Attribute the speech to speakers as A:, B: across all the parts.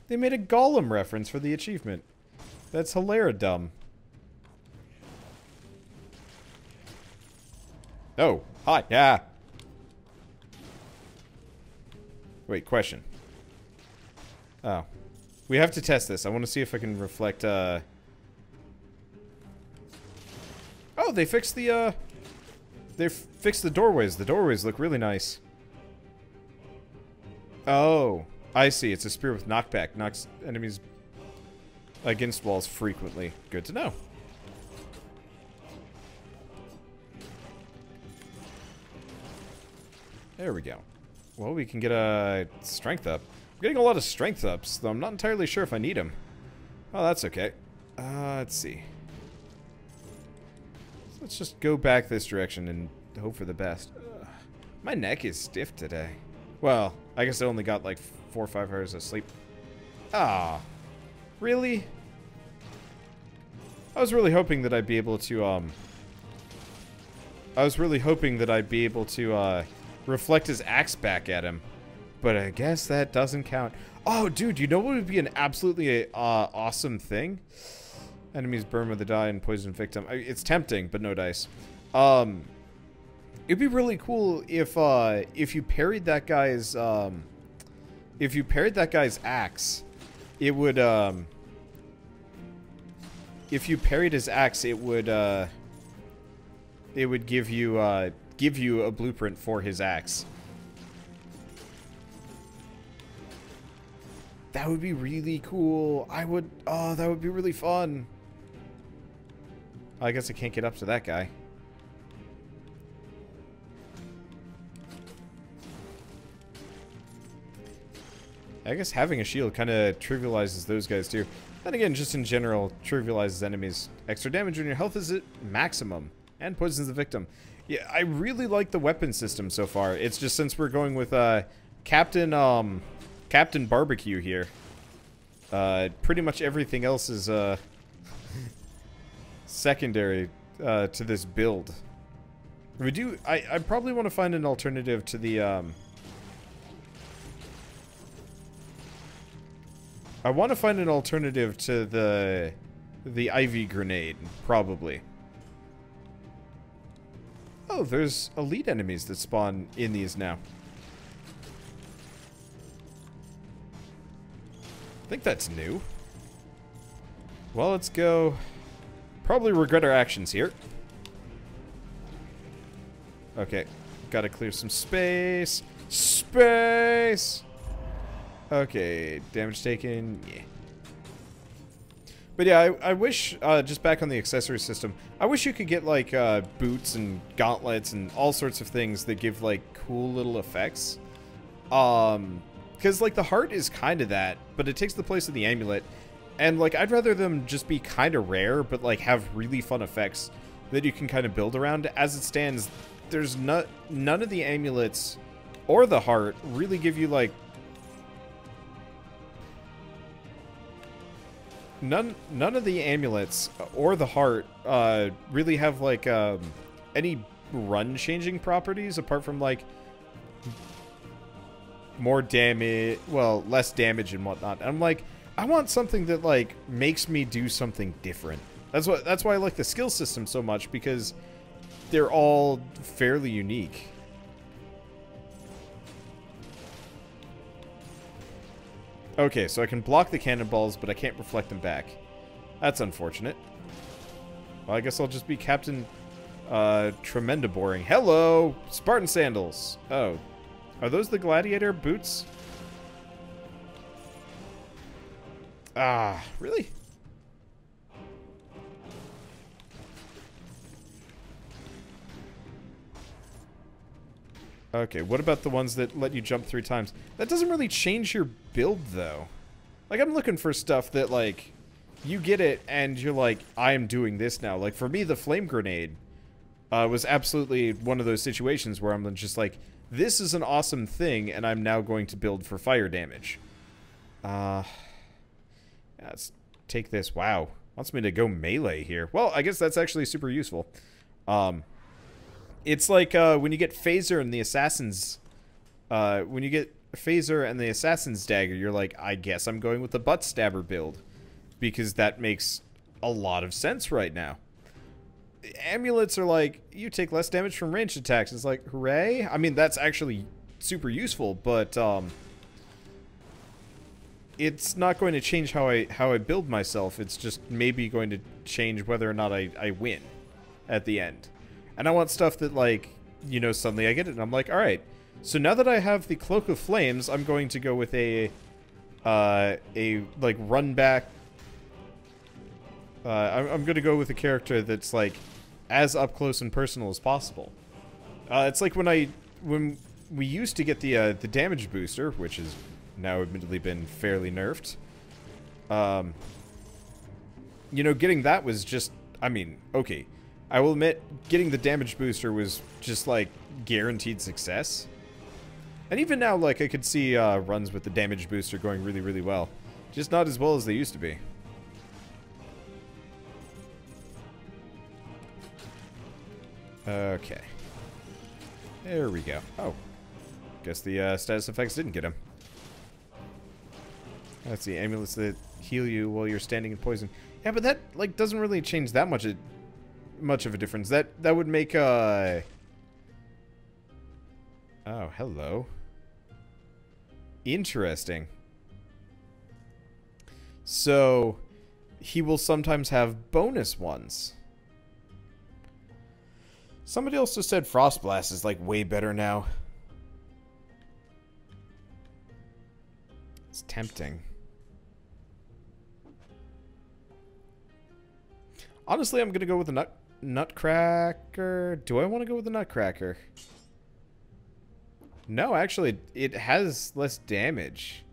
A: They made a Gollum reference for the achievement. That's hilarious dumb. Oh, hi, yeah. Wait, question. Oh. We have to test this. I want to see if I can reflect, Oh, they fixed the, they fixed the doorways. The doorways look really nice. Oh, I see. It's a spear with knockback. Knocks enemies against walls frequently. Good to know. There we go. Well, we can get a strength up. I'm getting a lot of strength ups, though I'm not entirely sure if I need them. Oh, that's okay. Let's see. So let's just go back this direction and hope for the best. My neck is stiff today. Well, I guess I only got like 4 or 5 hours of sleep. Ah, really? I was really hoping that I'd be able to, reflect his axe back at him. But I guess that doesn't count. Oh, dude, you know what would be an absolutely awesome thing? Enemies burn with a die and poison victim. It's tempting, but no dice. It'd be really cool if you parried that guy's axe, it would if you parried his axe, it would give you a blueprint for his axe. That would be really cool. Oh, that would be really fun. I guess I can't get up to that guy. I guess having a shield kind of trivializes those guys too. Then again, just in general, trivializes enemies. Extra damage when your health is at maximum. And poisons the victim. Yeah, I really like the weapon system so far. It's just since we're going with Captain Barbecue here. Pretty much everything else is secondary to this build. I probably want to find an alternative to the I want to find an alternative to the Ivy grenade, probably. Oh, there's elite enemies that spawn in these now. I think that's new. Well, let's go. Probably regret our actions here. Okay, gotta clear some space. Space! Okay, damage taken, yeah. But yeah, I wish, just back on the accessory system, I wish you could get, like, boots and gauntlets and all sorts of things that give, like, cool little effects. Because, like, the heart is kind of that, but it takes the place of the amulet. And, like, I'd rather them just be kind of rare, but, like, have really fun effects that you can kind of build around. As it stands, there's none of the amulets or the heart really give you, like, None of the amulets or the heart really have like any run changing properties apart from like more damage, well, less damage and whatnot. And I'm like, I want something that like makes me do something different. That's why I like the skill system so much, because they're all fairly unique. Okay, so I can block the cannonballs, but I can't reflect them back. That's unfortunate. Well, I guess I'll just be Captain Tremendaboring. Hello! Spartan sandals! Oh. Are those the gladiator boots? Ah, really? Okay, what about the ones that let you jump 3 times? That doesn't really change your build, though. Like, I'm looking for stuff that, like, you get it and you're like, I am doing this now. Like, for me, the flame grenade was absolutely one of those situations where I'm just like, this is an awesome thing, and I'm now going to build for fire damage. Let's take this. Wow. Wants me to go melee here. Well, I guess that's actually super useful. It's like when you get Phaser in the Assassins, when you get phaser and the assassin's dagger, you're like, I guess I'm going with the butt stabber build, because that makes a lot of sense right now. Amulets are like, you take less damage from ranged attacks. It's like, hooray. I mean, that's actually super useful, but it's not going to change how I build myself. It's just maybe going to change whether or not I win at the end. And I want stuff that, like, you know, suddenly I get it and I'm like, alright, so now that I have the Cloak of Flames, I'm going to go with a like, run back. I'm going to go with a character that's, like, as up close and personal as possible. It's like when we used to get the damage booster, which has now admittedly been fairly nerfed. You know, getting that was just, I mean, okay. I will admit, getting the damage booster was just, like, guaranteed success. And even now, like, I could see runs with the damage booster going really, really well. Just not as well as they used to be. Okay. There we go. Oh. Guess the status effects didn't get him. That's the amulets that heal you while you're standing in poison. Yeah, but that, like, doesn't really change that much of a difference. That would make oh, hello. Interesting. So he will sometimes have bonus ones. Somebody also said Frost Blast is, like, way better now. It's tempting. Honestly, I'm gonna go with the Nutcracker. Do I want to go with the Nutcracker? No, actually, it has less damage.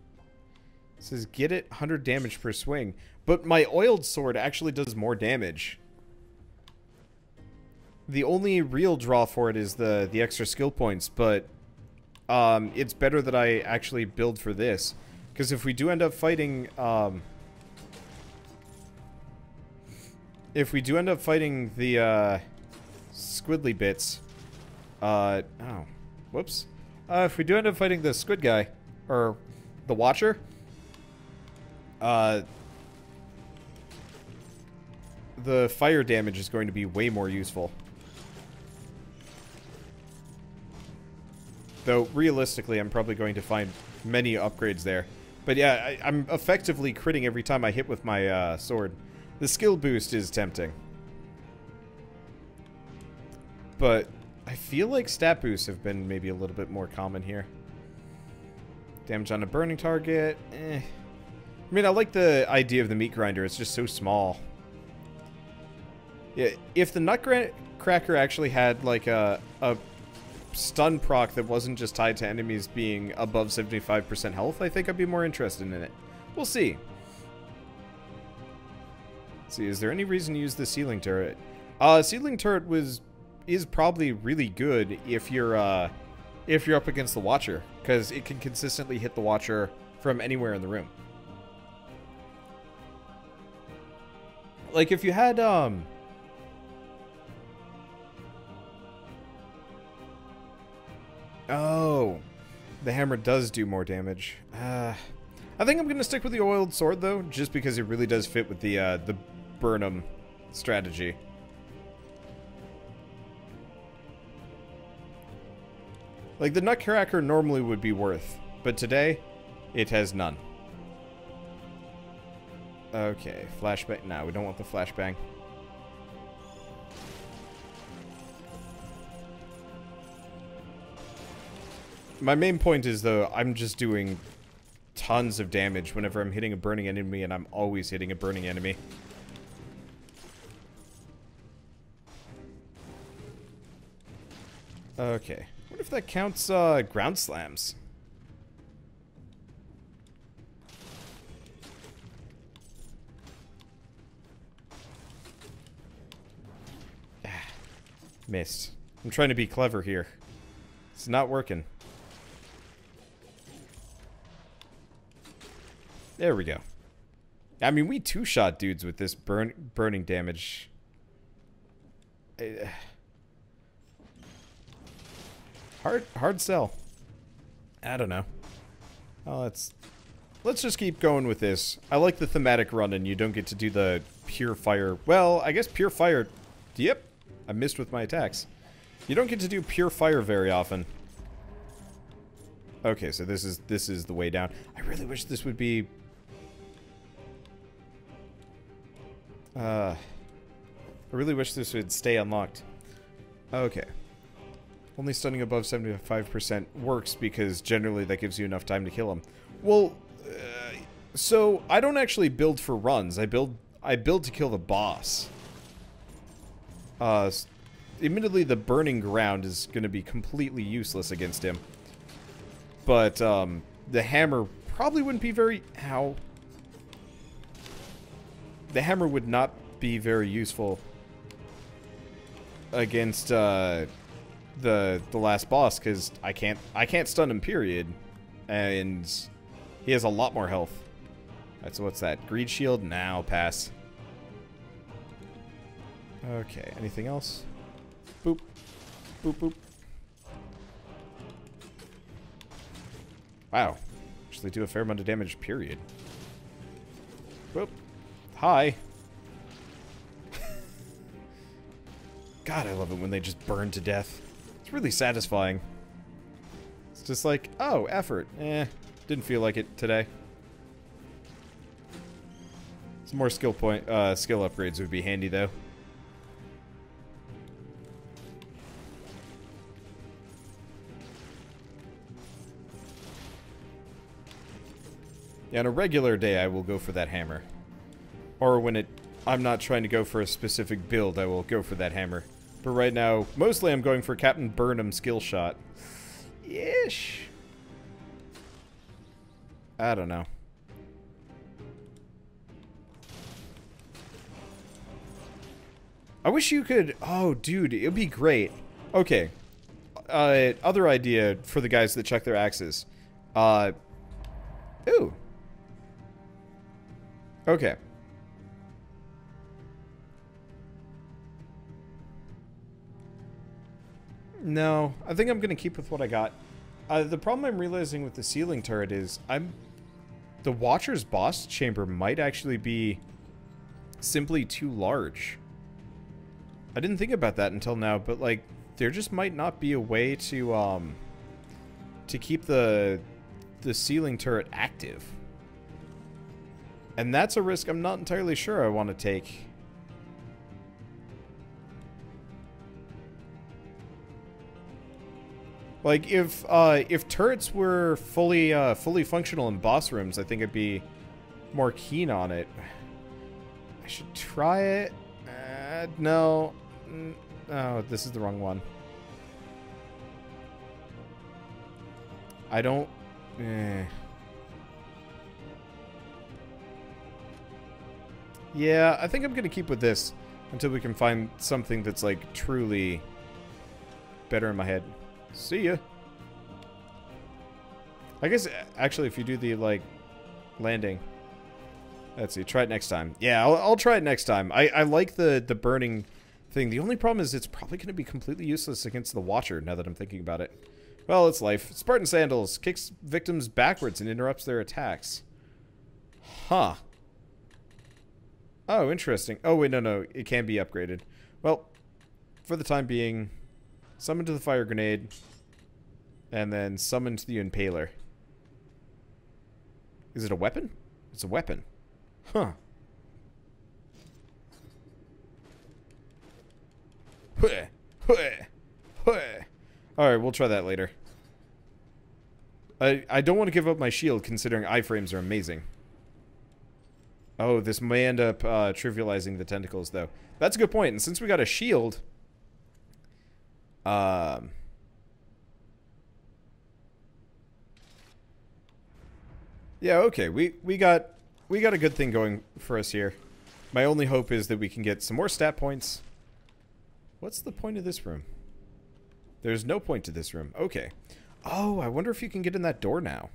A: It says get it 100 damage per swing. But my oiled sword actually does more damage. The only real draw for it is the extra skill points, but it's better that I actually build for this. Because if we do end up fighting, the squiddly bits, oh, whoops. If we do end up fighting the squid guy, or the Watcher, the fire damage is going to be way more useful. Though, realistically, I'm probably going to find many upgrades there. But yeah, I'm effectively critting every time I hit with my sword. The skill boost is tempting. But I feel like stat boosts have been maybe a little bit more common here. Damage on a burning target, eh. I mean, I like the idea of the meat grinder. It's just so small. Yeah, if the Nutcracker actually had, like, a stun proc that wasn't just tied to enemies being above 75% health, I think I'd be more interested in it. We'll see. Let's see, is there any reason to use the ceiling turret? Ceiling turret is probably really good if you're up against the Watcher, because it can consistently hit the Watcher from anywhere in the room. Like, if you had, oh, the hammer does do more damage. I think I'm going to stick with the oiled sword, though, just because it really does fit with the Burnham strategy. Like, the Nutcracker normally would be worth, but today, it has none. Okay, flashbang. No, we don't want the flashbang. My main point is, though, I'm just doing tons of damage whenever I'm hitting a burning enemy, and I'm always hitting a burning enemy. Okay. What if that counts ground slams? Missed. I'm trying to be clever here. It's not working. There we go. I mean, we two-shot dudes with this burning damage. Hard sell. I don't know. Oh, let's just keep going with this. I like the thematic run, and you don't get to do the pure fire. Well, I guess pure fire. Yep, I missed with my attacks. You don't get to do pure fire very often. Okay, so this is the way down. I really wish this would be. I really wish this would stay unlocked. Okay. Only stunning above 75% works because generally that gives you enough time to kill him. Well, so I don't actually build for runs. I build to kill the boss. Admittedly, the burning ground is going to be completely useless against him. But the hammer probably wouldn't be very... Ow. The hammer would not be very useful against the last boss because I can't stun him, period, and he has a lot more health. Alright, so what's that? Greed shield? Now pass. Okay, anything else? Boop. Boop, boop. Wow. Actually do a fair amount of damage, period. Whoop. Hi. God, I love it when they just burn to death. It's really satisfying. It's just like, oh, effort. Didn't feel like it today. Some more skill upgrades would be handy, though. Yeah, on a regular day, I will go for that hammer. Or when I'm not trying to go for a specific build, I will go for that hammer. But right now, mostly I'm going for Captain Burnham skill shot. Ish. I don't know. I wish you could... Oh, dude, it would be great. Okay. Other idea for the guys that check their axes. Ooh. Okay. No, I think I'm going to keep with what I got. The problem I'm realizing with the ceiling turret is the Watcher's boss chamber might actually be simply too large. I didn't think about that until now, but like there just might not be a way to keep the ceiling turret active. And that's a risk I'm not entirely sure I want to take. Like if turrets were fully functional in boss rooms, I think I'd be more keen on it. I should try it. No. Oh, this is the wrong one. I don't... Yeah, I think I'm going to keep with this until we can find something that's, like, truly better in my head. See ya. I guess, actually, if you do the, like, landing... Let's see, try it next time. Yeah, I'll try it next time. I like the burning thing. The only problem is it's probably going to be completely useless against the Watcher, now that I'm thinking about it. Well, it's life. Spartan Sandals kicks victims backwards and interrupts their attacks. Huh. Oh, interesting. Oh, wait, no. It can be upgraded. Well, for the time being, summon to the fire grenade, and then summon to the impaler. Is it a weapon? It's a weapon. Huh. Alright, we'll try that later. I don't want to give up my shield, considering iframes are amazing. Oh, this may end up trivializing the tentacles, though. That's a good point, and since we got a shield... Yeah, okay, we got a good thing going for us here. My only hope is that we can get some more stat points. What's the point of this room? There's no point to this room. Okay. Oh, I wonder if you can get in that door now.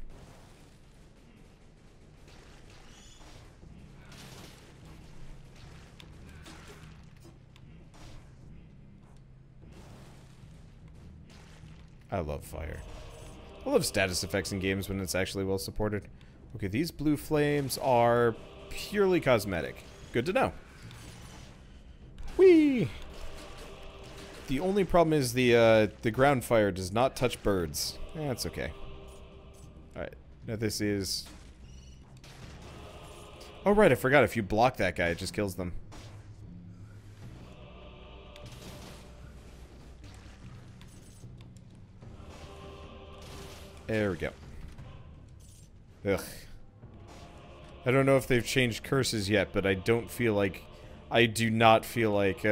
A: I love fire. I love status effects in games when it's actually well supported. Okay, these blue flames are purely cosmetic. Good to know. Whee! The only problem is the ground fire does not touch birds. That's okay. Alright, now this is... Oh right, I forgot, if you block that guy, it just kills them. There we go. Ugh. I don't know if they've changed curses yet, but I don't feel like... I do not feel like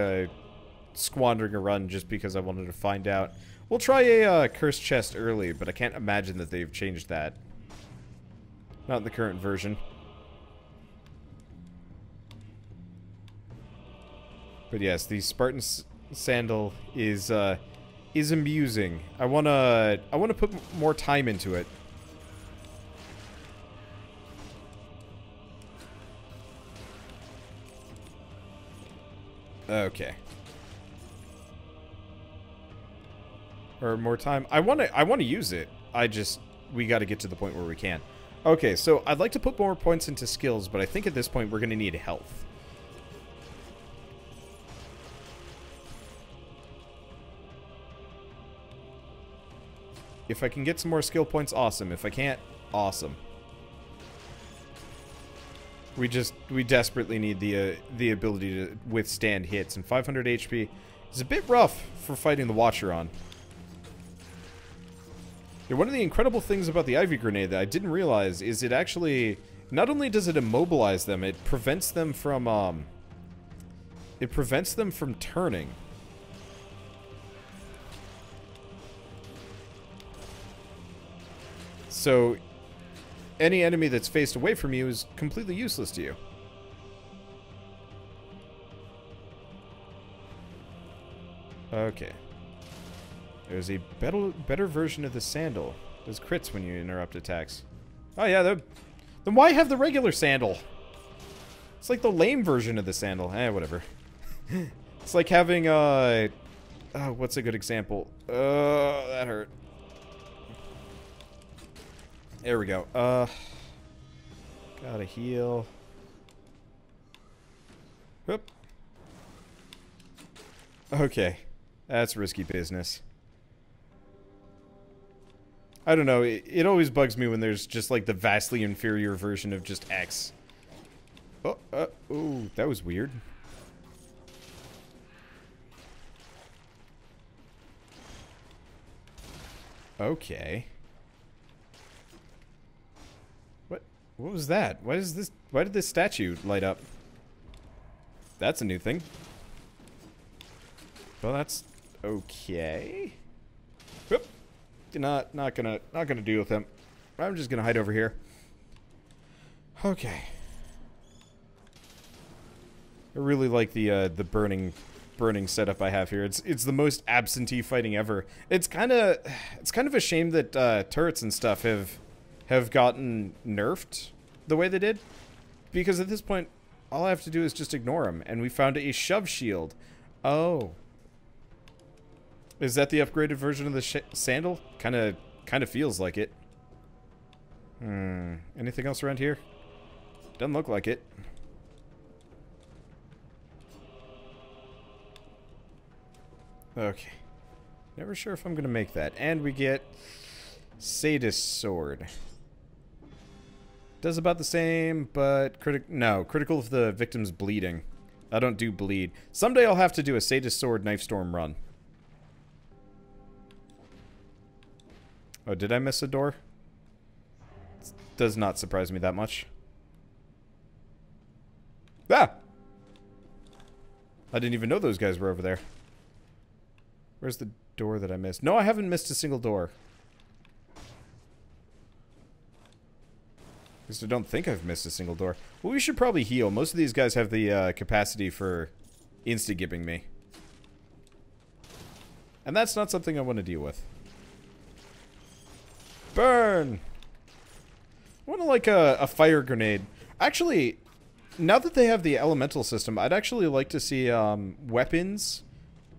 A: squandering a run just because I wanted to find out. We'll try a curse chest early, but I can't imagine that they've changed that. Not in the current version. But yes, the Spartan sandal is amusing. I wanna put more time into it. Okay. Or more time. I wanna use it. We gotta get to the point where we can. Okay, so I'd like to put more points into skills, but I think at this point we're gonna need health. If I can get some more skill points, awesome. If I can't, awesome. We desperately need the ability to withstand hits, and 500 HP is a bit rough for fighting the Watcher on. Yeah, one of the incredible things about the Ivy Grenade that I didn't realize is it actually, not only does it immobilize them, it prevents them from turning. So, any enemy that's faced away from you is completely useless to you. Okay. There's a better version of the sandal. Does crits when you interrupt attacks. Oh yeah, then why have the regular sandal? It's like the lame version of the sandal. Whatever. It's like having, what's a good example? That hurt. There we go. Gotta heal. Whoop. Okay. That's risky business. I don't know. It always bugs me when there's just like the vastly inferior version of just X. Oh, ooh, that was weird. Okay. What was that? Why did this statue light up? That's a new thing. Well, that's okay. Whoop. Not gonna deal with him. I'm just gonna hide over here. Okay. I really like the burning setup I have here. It's the most absentee fighting ever. It's kind of a shame that turrets and stuff have gotten nerfed the way they did, because at this point all I have to do is just ignore them, and we found a shove shield. Oh. Is that the upgraded version of the sandal? Kind of feels like it. Anything else around here? Doesn't look like it. Okay. Never sure if I'm gonna make that. And we get Sadist Sword. Does about the same, but critical if the victim's bleeding. I don't do bleed. Someday I'll have to do a Sadist Sword Knife Storm run. Oh, did I miss a door? It does not surprise me that much. Ah! I didn't even know those guys were over there. Where's the door that I missed? No, I haven't missed a single door. At least I don't think I've missed a single door. Well, we should probably heal. Most of these guys have the capacity for insta-gibbing me. And that's not something I want to deal with. Burn! I want to like a fire grenade. Actually, now that they have the elemental system, I'd actually like to see weapons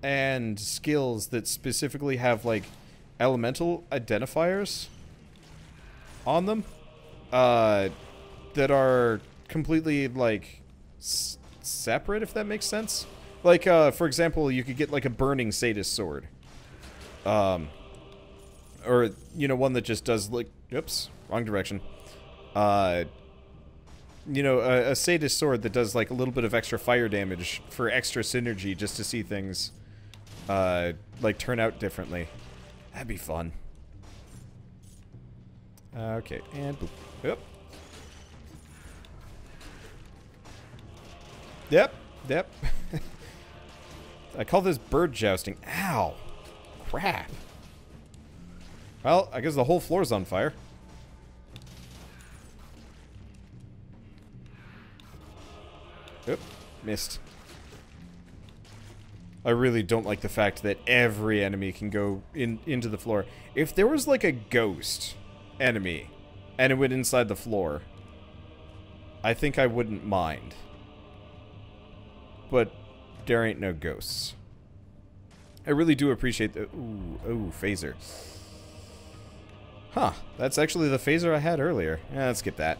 A: and skills that specifically have like elemental identifiers. on them that are completely, like, separate, if that makes sense. Like, for example, you could get, like, a burning sadist sword. Or, you know, one that just does, like... Oops, wrong direction. You know, a sadist sword that does, like, a little bit of extra fire damage for extra synergy just to see things, like, turn out differently. That'd be fun. Okay, and boop. Yep. Yep, yep. I call this bird jousting. Ow! Crap. Well, I guess the whole floor's on fire. Oop, missed. I really don't like the fact that every enemy can go into the floor. If there was like a ghost enemy and it went inside the floor, I think I wouldn't mind. But there ain't no ghosts. I really do appreciate the... Ooh, phaser. Huh, that's actually the phaser I had earlier. Yeah, let's skip that.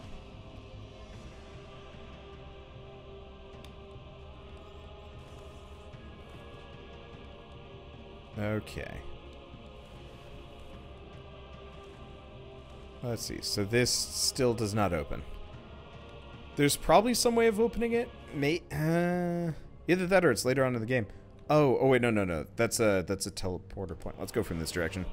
A: Okay. Let's see. So this still does not open. There's probably some way of opening it. Either that or it's later on in the game. Oh wait, no. That's a teleporter point. Let's go from this direction.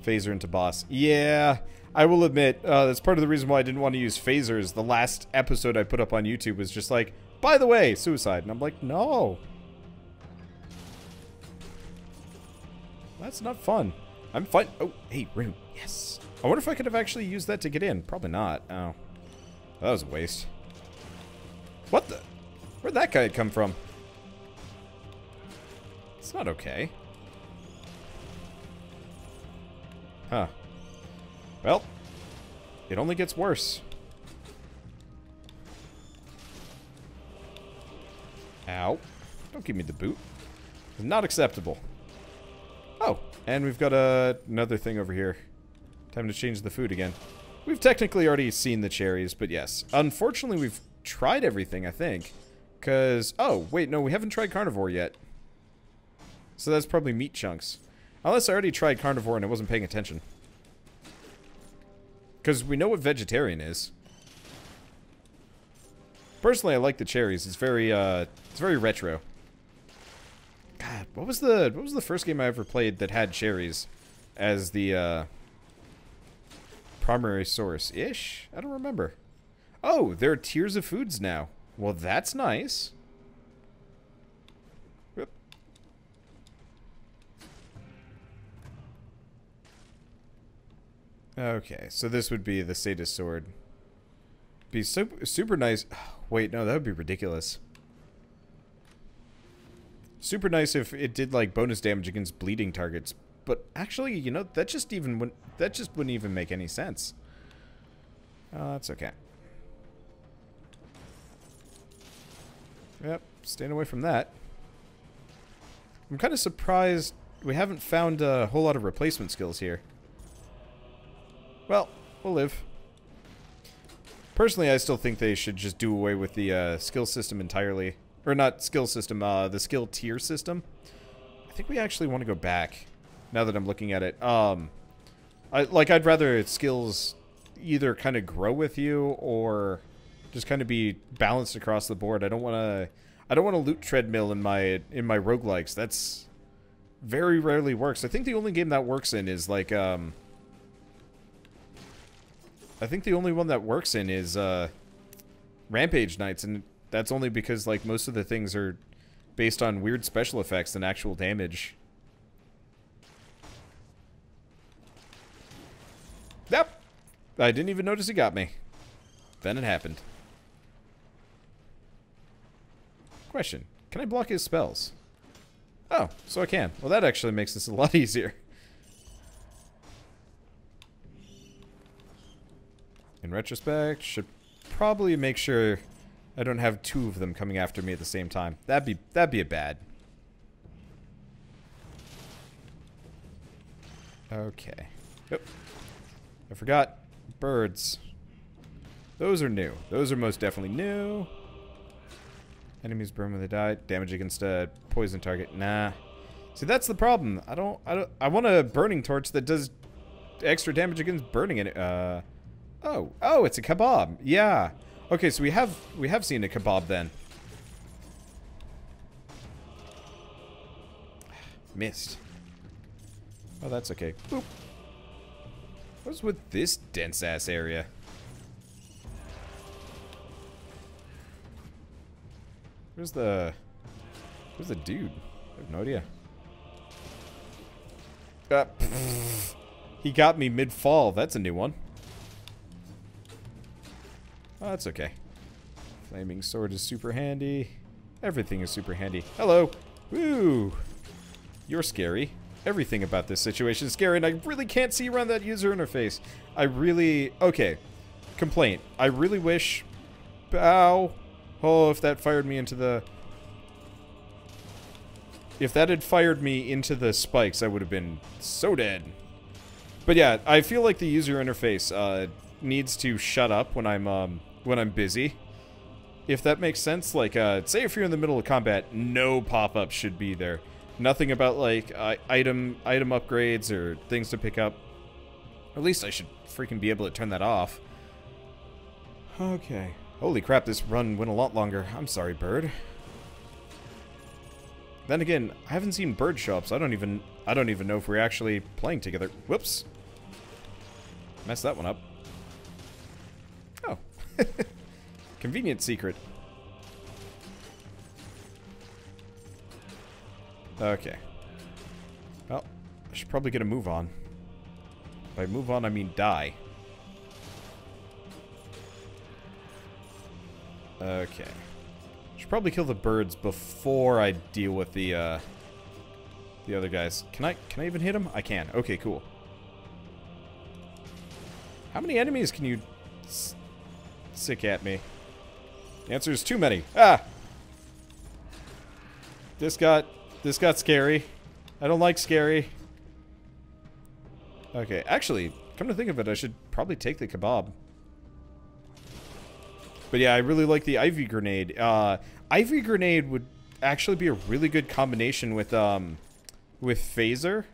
A: Phaser into boss. Yeah, I will admit, that's part of the reason why I didn't want to use phasers. The last episode I put up on YouTube was just like, by the way, suicide. And I'm like, no. That's not fun. I'm fine. Oh, hey, rune. Yes. I wonder if I could have actually used that to get in. Probably not. Oh. That was a waste. What the? Where'd that guy come from? It's not okay. Huh. Well, it only gets worse. Ow. Don't give me the boot. It's not acceptable. Oh, and we've got another thing over here. Time to change the food again. We've technically already seen the cherries, but yes. Unfortunately, we've tried everything, I think. Because... Oh, wait, no, we haven't tried carnivore yet. So that's probably meat chunks. Unless I already tried carnivore and I wasn't paying attention. Because we know what vegetarian is. Personally, I like the cherries. It's very retro. God, what was the first game I ever played that had cherries as the primary source-ish? I don't remember. Oh, there are tiers of foods now. Well, that's nice. Whoop. Okay, so this would be the sadist sword. Be super nice. Wait, no, that would be ridiculous. Super nice if it did like bonus damage against bleeding targets, but actually, you know, that just wouldn't even make any sense. That's okay. Yep, staying away from that. I'm kind of surprised we haven't found a whole lot of replacement skills here. Well, we'll live. Personally, I still think they should just do away with the skill system entirely. Or not skill system, the skill tier system. I think we actually want to go back, now that I'm looking at it. I'd rather skills either kind of grow with you or just kind of be balanced across the board. I don't want to loot treadmill in my roguelikes. That's very rarely works. I think the only game that works in is like I think the only one that works in is Rampage Nights, and that's only because like most of the things are based on weird special effects than actual damage. Yep. I didn't even notice he got me. Then it happened. Question. Can I block his spells? Oh, so I can. Well, that actually makes this a lot easier. In retrospect, should probably make sure I don't have two of them coming after me at the same time. That'd be a bad. Okay. Yep. I forgot birds. Those are new. Those are most definitely new. Enemies burn when they die. Damage against a poison target. Nah. See, that's the problem. I want a burning torch that does extra damage against burning it. Oh, it's a kebab. Yeah. Okay, so we have seen a kebab then. Missed. Oh, that's okay. Boop. What's with this dense ass area? Where's the dude? I have no idea. He got me mid-fall. That's a new one. Oh, that's okay. Flaming sword is super handy. Everything is super handy. Hello. Woo. You're scary. Everything about this situation is scary, and I really can't see around that user interface. Okay. Complaint. I really wish... Ow. Oh, if that fired me into the... If that had fired me into the spikes, I would have been so dead. But yeah, I feel like the user interface needs to shut up when I'm busy. If that makes sense, like, say if you're in the middle of combat, no pop-ups should be there. Nothing about, like, item upgrades or things to pick up. At least I should freaking be able to turn that off. Okay. Holy crap, this run went a lot longer. I'm sorry, bird. Then again, I haven't seen bird show up, so I don't even know if we're actually playing together. Whoops. Messed that one up. Oh. Convenient secret. Okay. Well, I should probably get a move on. By move on, I mean die. Okay. Should probably kill the birds before I deal with the other guys. Can I even hit them? I can. Okay, cool. How many enemies can you sick at me? The answer is too many. Ah! This got scary. I don't like scary. Okay, actually, come to think of it, I should probably take the kebab. But yeah, I really like the Ivy Grenade. Ivy Grenade would actually be a really good combination with Phaser.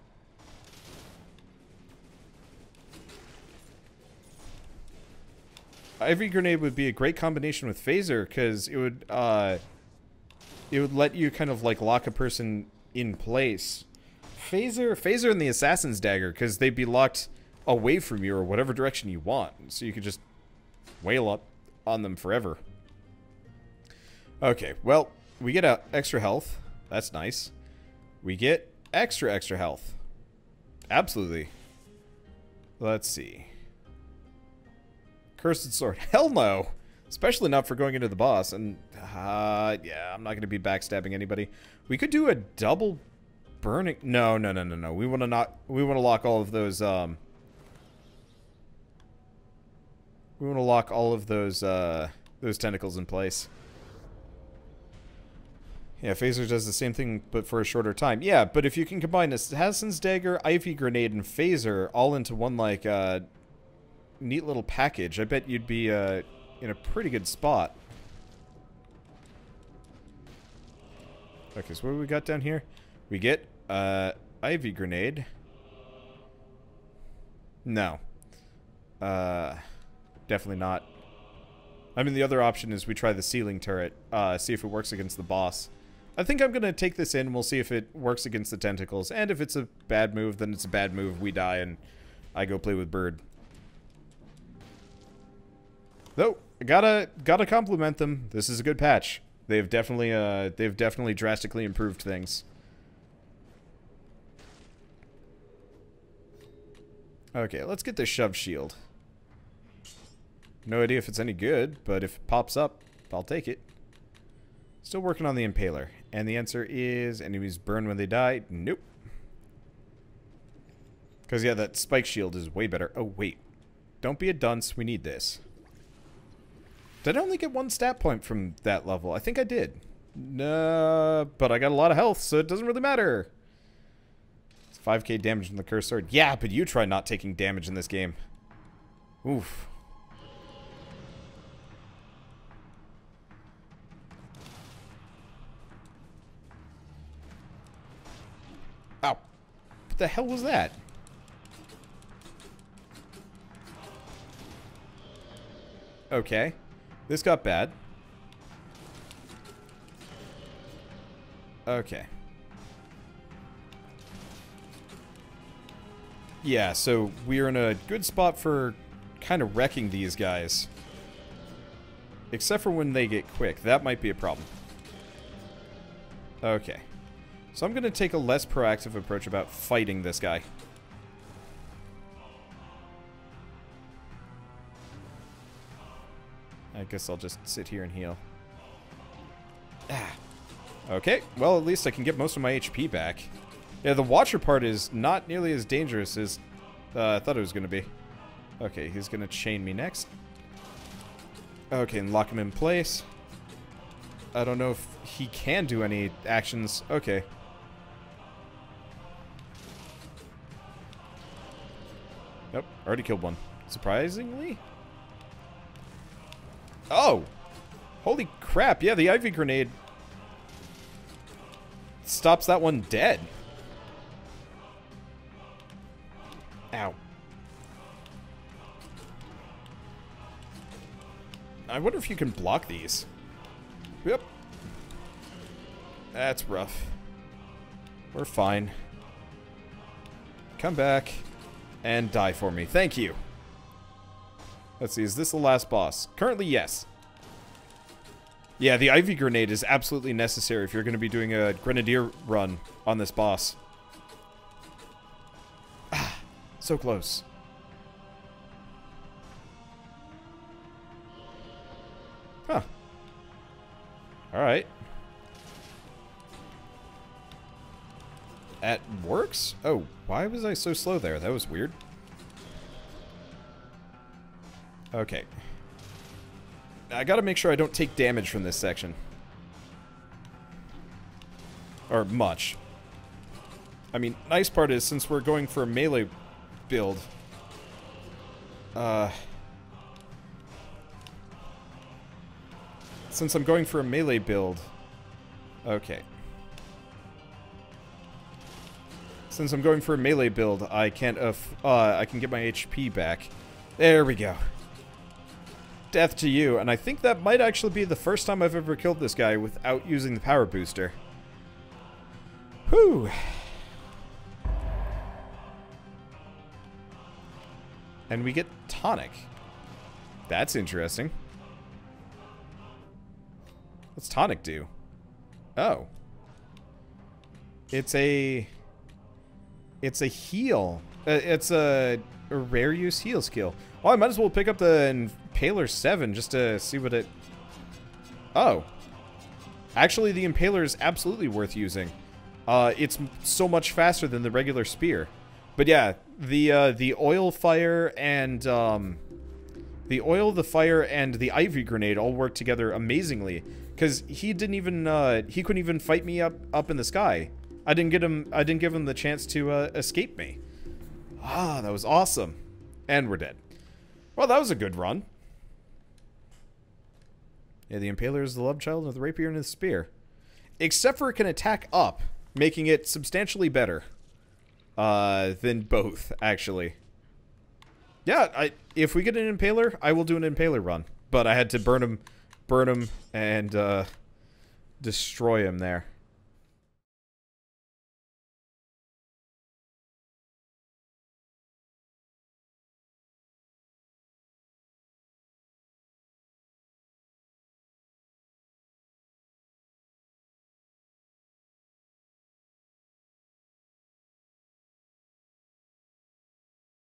A: Ivy Grenade would be a great combination with Phaser, because it would let you kind of like lock a person in place. Phaser and the Assassin's Dagger, because they'd be locked away from you or whatever direction you want, so you could just wail up on them forever. Okay, well, we get extra health. That's nice. We get extra health. Absolutely. Let's see. Cursed sword. Hell no! Especially not for going into the boss. And, yeah, I'm not going to be backstabbing anybody. We could do a double burning... No. We want to lock all of those, we want to lock all of those tentacles in place. Yeah, Phaser does the same thing, but for a shorter time. Yeah, but if you can combine Assassin's Dagger, Ivy Grenade, and Phaser all into one, like, neat little package, I bet you'd be, in a pretty good spot. Okay, so what do we got down here? We get, Ivy Grenade. No. Definitely not. I mean, the other option is we try the ceiling turret, see if it works against the boss. I think I'm going to take this in, we'll see if it works against the tentacles, and if it's a bad move, then it's a bad move, we die, and I go play with Bird. Though, gotta compliment them, this is a good patch. They've definitely drastically improved things. Okay, let's get this shove shield. No idea if it's any good, but if it pops up, I'll take it. Still working on the Impaler. And the answer is, enemies burn when they die. Nope. Because, yeah, that spike shield is way better. Oh, wait. Don't be a dunce. We need this. Did I only get one stat point from that level? I think I did. No, but I got a lot of health, so it doesn't really matter. It's 5k damage from the cursed sword. Yeah, but you try not taking damage in this game. Oof. Ow. What the hell was that? Okay. This got bad. Okay. Yeah, so we're in a good spot for kind of wrecking these guys. Except for when they get quick. That might be a problem. Okay. So I'm going to take a less proactive approach about fighting this guy. I guess I'll just sit here and heal. Ah. Okay, well at least I can get most of my HP back. Yeah, the Watcher part is not nearly as dangerous as I thought it was going to be. Okay, he's going to chain me next. Okay, and lock him in place. I don't know if he can do any actions. Okay. Nope, already killed one. Surprisingly? Oh! Holy crap, yeah, the Ivy Grenade stops that one dead. Ow. I wonder if you can block these. Yep. That's rough. We're fine. Come back and die for me. Thank you. Let's see, is this the last boss? Currently, yes. Yeah, the Ivy Grenade is absolutely necessary if you're going to be doing a Grenadier run on this boss. Ah, so close. Huh. Alright. That works? Oh, why was I so slow there? That was weird. Okay. I gotta make sure I don't take damage from this section. Or much. I mean, nice part is, since we're going for a melee build... Since I'm going for a melee build... Okay. Since I'm going for a melee build, I can't... I can get my HP back. There we go. Death to you, and I think that might actually be the first time I've ever killed this guy without using the power booster. Whew. And we get tonic. That's interesting. What's tonic do? Oh. It's a heal. It's a rare use heal skill. Well, I might as well pick up the Impaler 7 just to see what it... Oh. Actually, the Impaler is absolutely worth using. It's so much faster than the regular spear. But yeah, the oil, fire, and... the oil, the fire, and the Ivy Grenade all work together amazingly. Because he didn't even... he couldn't even fight me up in the sky. I didn't give him the chance to escape me. Ah, that was awesome. And we're dead. Well, that was a good run. Yeah, the Impaler is the love child of the Rapier and the Spear. Except for it can attack up, making it substantially better than both, actually. Yeah, if we get an Impaler, I will do an Impaler run. But I had to burn him, and destroy him there.